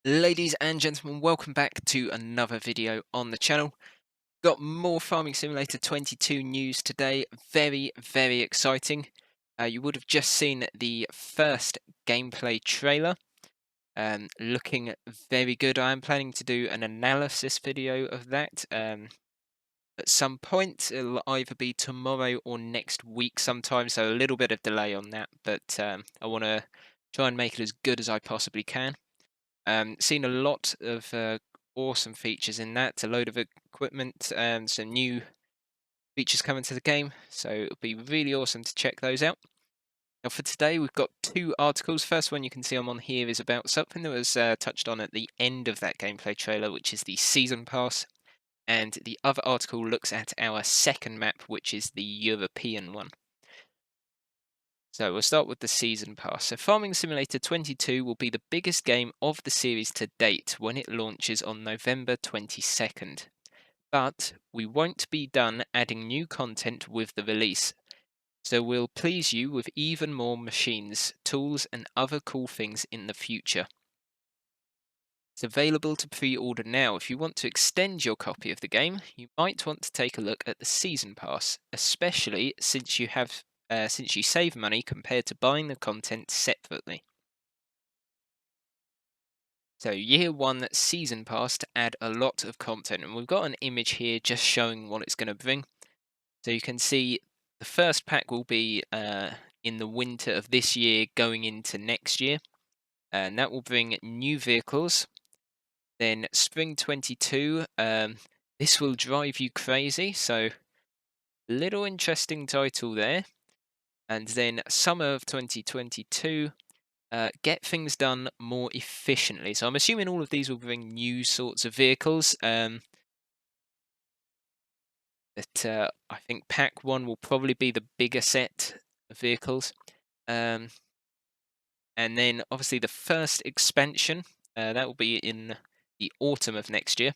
Ladies and gentlemen, welcome back to another video on the channel. Got more Farming Simulator 22 news today. Very, very exciting. You would have just seen the first gameplay trailer. Looking very good. I am planning to do an analysis video of that at some point. It'll either be tomorrow or next week sometime, so a little bit of delay on that, but I want to try and make it as good as I possibly can. Seen a lot of awesome features in that, a load of equipment and some new features coming to the game, so it'll be really awesome to check those out. Now for today we've got two articles. First one you can see I'm on here is about something that was touched on at the end of that gameplay trailer, which is the Season Pass, and the other article looks at our second map, which is the European one. So we'll start with the Season Pass. So Farming Simulator 22 will be the biggest game of the series to date when it launches on November 22nd. But we won't be done adding new content with the release. So we'll please you with even more machines, tools and other cool things in the future. It's available to pre-order now. If you want to extend your copy of the game, you might want to take a look at the Season Pass, especially since you save money compared to buying the content separately. So year one Season Pass to add a lot of content, and we've got an image here just showing what it's going to bring. So you can see the first pack will be in the winter of this year going into next year, and that will bring new vehicles. Then spring 22, this will drive you crazy, so little interesting title there. And then summer of 2022, get things done more efficiently. So I'm assuming all of these will bring new sorts of vehicles. I think pack 1 will probably be the bigger set of vehicles. And then obviously the first expansion, that will be in the autumn of next year.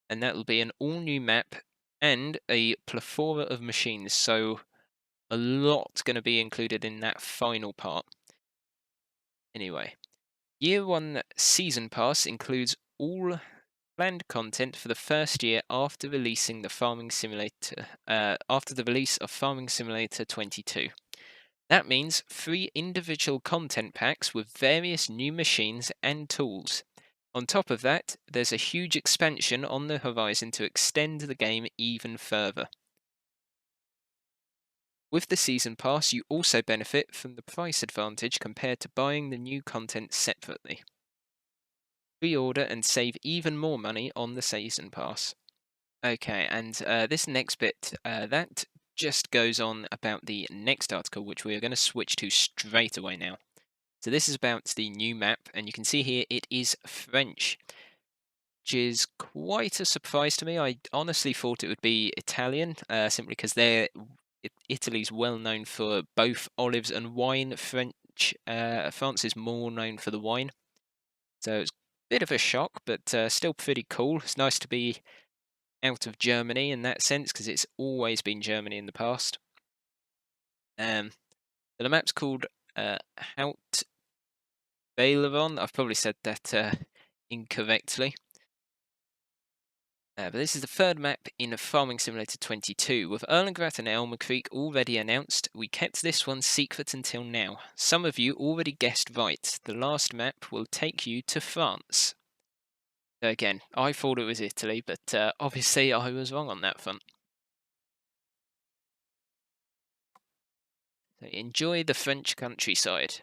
And that will be an all-new map and a plethora of machines. So a lot going to be included in that final part. Anyway, year 1 Season Pass includes all planned content for the first year after releasing the Farming Simulator. After the release of Farming Simulator 22. That means 3 individual content packs with various new machines and tools. On top of that, there's a huge expansion on the horizon to extend the game even further. With the Season Pass, you also benefit from the price advantage compared to buying the new content separately. Pre-order and save even more money on the Season Pass. Okay, and this next bit, that just goes on about the next article, which we are going to switch to straight away now. So this is about the new map, and you can see here it is French, which is quite a surprise to me. I honestly thought it would be Italian, simply because Italy's well known for both olives and wine. France is more known for the wine. So it's a bit of a shock, but still pretty cool. It's nice to be out of Germany in that sense, because it's always been Germany in the past. So the map's called Hout Baileron. I've probably said that incorrectly. But this is the third map in Farming Simulator 22. With Erlengrat and Elmer Creek already announced, we kept this one secret until now. Some of you already guessed right. The last map will take you to France. So again, I thought it was Italy, but obviously I was wrong on that front. So enjoy the French countryside.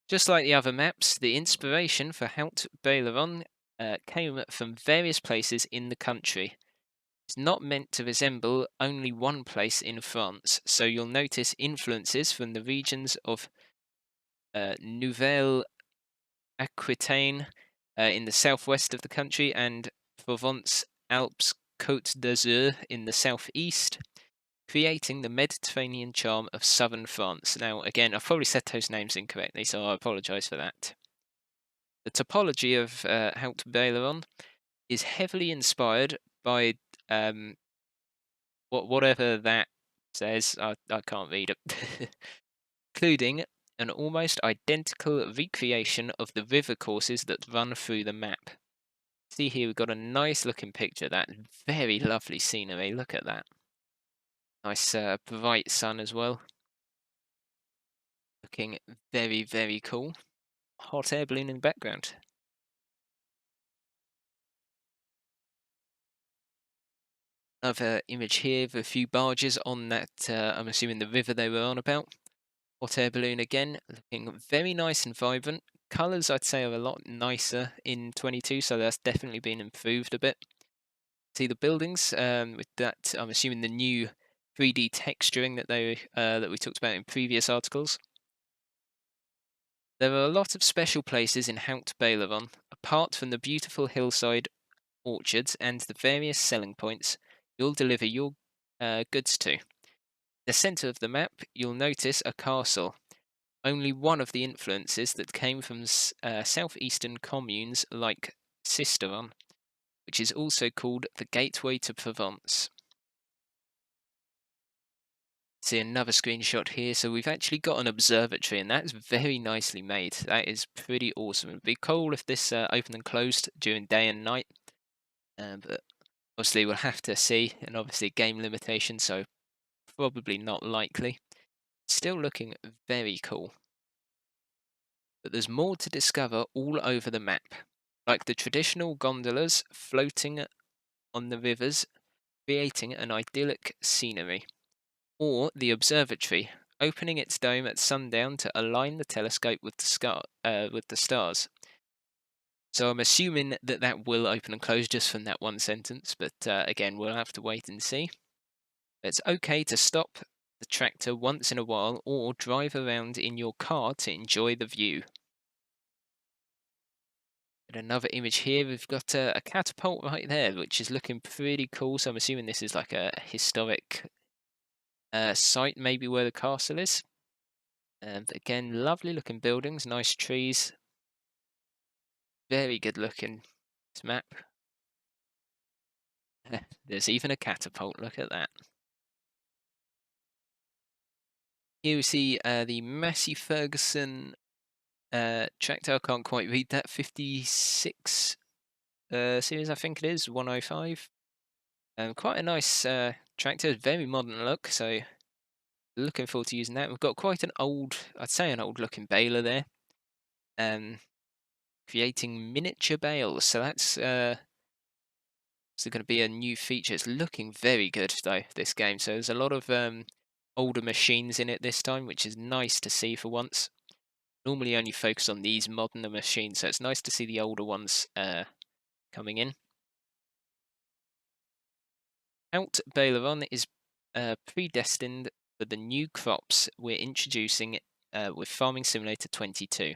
Just like the other maps, the inspiration for Hout Baileron came from various places in the country. It's not meant to resemble only one place in France, so you'll notice influences from the regions of Nouvelle Aquitaine in the southwest of the country and Provence Alpes Côte d'Azur in the southeast, creating the Mediterranean charm of southern France. Now, again, I've probably said those names incorrectly, so I apologise for that. The topology of Hout Baileron is heavily inspired by whatever that says, I can't read it, including an almost identical recreation of the river courses that run through the map. See here, we've got a nice looking picture of that. Very lovely scenery. Look at that. Nice bright sun as well. Looking very, very cool. Hot air balloon in the background. Another image here of a few barges on that, I'm assuming the river they were on about. Hot air balloon again, looking very nice and vibrant. Colours, I'd say, are a lot nicer in 22, so that's definitely been improved a bit. See the buildings with that, I'm assuming the new 3D texturing that we talked about in previous articles. There are a lot of special places in Haupt Baileron, apart from the beautiful hillside orchards and the various selling points you'll deliver your goods to. The centre of the map, you'll notice a castle, only one of the influences that came from southeastern communes like Sisteron, which is also called the Gateway to Provence. See another screenshot here. So we've actually got an observatory, and that's very nicely made. That is pretty awesome. It'd be cool if this opened and closed during day and night, but obviously we'll have to see. And obviously game limitation, so probably not likely. Still looking very cool. But there's more to discover all over the map, like the traditional gondolas floating on the rivers, creating an idyllic scenery, or the observatory, opening its dome at sundown to align the telescope with the stars. So I'm assuming that that will open and close just from that one sentence, but again, we'll have to wait and see. It's okay to stop the tractor once in a while or drive around in your car to enjoy the view. And another image here, we've got a catapult right there, which is looking pretty cool. So I'm assuming this is like a historic site, maybe where the castle is. And again, lovely looking buildings, nice trees. Very good looking this map. There's even a catapult, look at that. Here we see the Massey Ferguson tractor, I can't quite read that, 56 series I think it is, 105. Quite a nice tractor, very modern look, so looking forward to using that. We've got quite an old, I'd say an old looking baler there. Creating miniature bales, so that's going to be a new feature. It's looking very good though, this game. So there's a lot of older machines in it this time, which is nice to see for once. Normally only focus on these modern machines, so it's nice to see the older ones coming in. Out Baileron is predestined for the new crops we're introducing with Farming Simulator 22.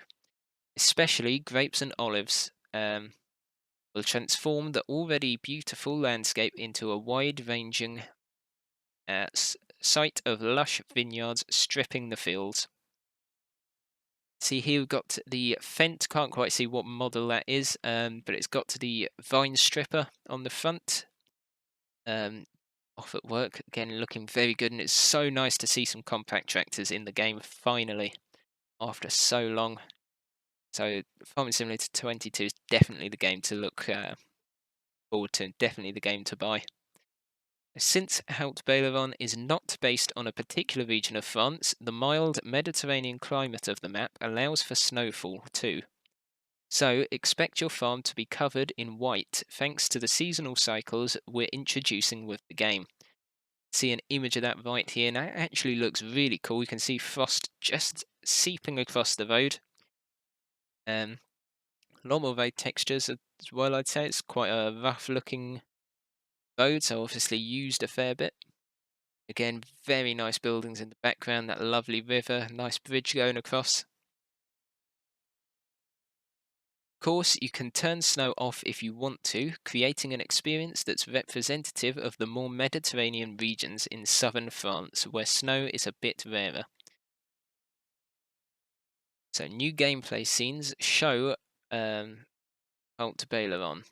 Especially grapes and olives will transform the already beautiful landscape into a wide-ranging site of lush vineyards stripping the fields. See here we've got the Fendt, can't quite see what model that is, but it's got the vine stripper on the front. Off at work, again looking very good, and it's so nice to see some compact tractors in the game finally, after so long. So Farming Simulator 22 is definitely the game to look forward to, and definitely the game to buy. Since Haute Baileron is not based on a particular region of France, the mild Mediterranean climate of the map allows for snowfall too. So expect your farm to be covered in white thanks to the seasonal cycles we're introducing with the game. See an image of that right here, and that actually looks really cool. You can see frost just seeping across the road. A lot more road textures as well, I'd say. It's quite a rough looking road, so obviously used a fair bit. Again, very nice buildings in the background, that lovely river, nice bridge going across. Of course, you can turn snow off if you want to, creating an experience that's representative of the more Mediterranean regions in southern France, where snow is a bit rarer. So new gameplay scenes show Haute Baileron.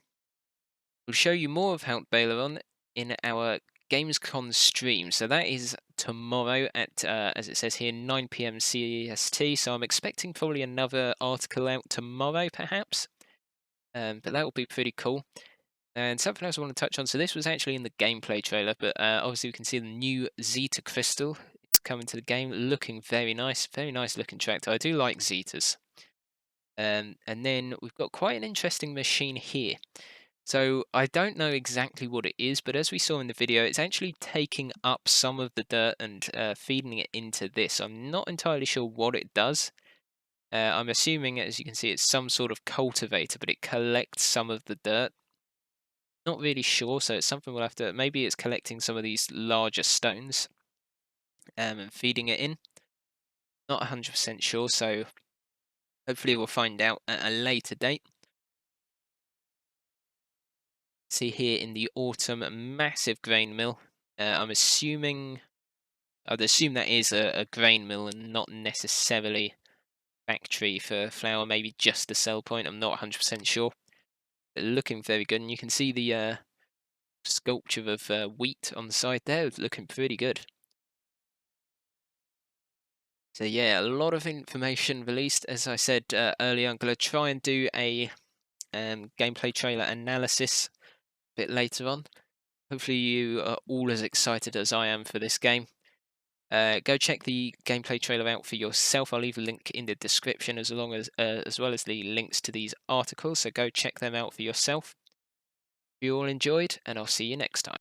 We'll show you more of Haute Baileron in our Gamescom stream. So that is tomorrow at, as it says here, 9 p.m. CEST. So I'm expecting probably another article out tomorrow, perhaps. But that will be pretty cool. And something else I want to touch on. So this was actually in the gameplay trailer, but obviously we can see the new Zeta crystal. It's coming to the game, looking very nice looking tractor. I do like Zetas. And then we've got quite an interesting machine here. So I don't know exactly what it is, but as we saw in the video, it's actually taking up some of the dirt and feeding it into this. I'm not entirely sure what it does. I'm assuming, as you can see, it's some sort of cultivator, but it collects some of the dirt. Not really sure, so it's something we'll have to... Maybe it's collecting some of these larger stones and feeding it in. Not 100% sure, so hopefully we'll find out at a later date. See here in the autumn, a massive grain mill. I'm assuming... I'd assume that is a grain mill and not necessarily factory for flour, maybe just a sell point. I'm not 100% sure. But looking very good, and you can see the sculpture of wheat on the side there. It's looking pretty good. So yeah, a lot of information released. As I said earlier, I'm going to try and do a gameplay trailer analysis a bit later on. Hopefully you are all as excited as I am for this game. Go check the gameplay trailer out for yourself. I'll leave a link in the description as well as the links to these articles. So go check them out for yourself. If you all enjoyed, and I'll see you next time.